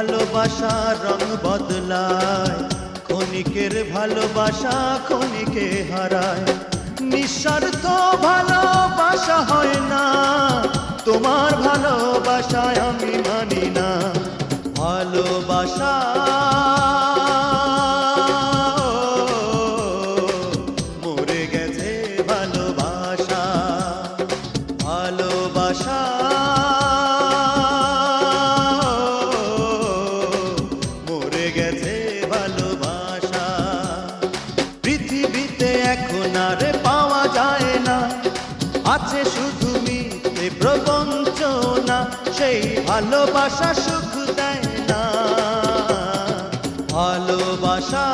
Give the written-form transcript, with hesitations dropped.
ভালোবাসা রং বদলায়, ক্ষণিকের ভালোবাসা ক্ষণিকে হারায়। নিঃস্বার্থ ভালোবাসা হয় না, তোমার ভালোবাসায় আমি মানি না। ভালোবাসা মরে গেছে, ভালোবাসা ভালোবাসা মরে গেছে, ভালোবাসা পৃথিবীতে এখন আর পাওয়া যায় না। আছে শুধু মিথ্যে প্রবঞ্চনা, সেই ভালোবাসা সুখ দেয় না। ভালোবাসা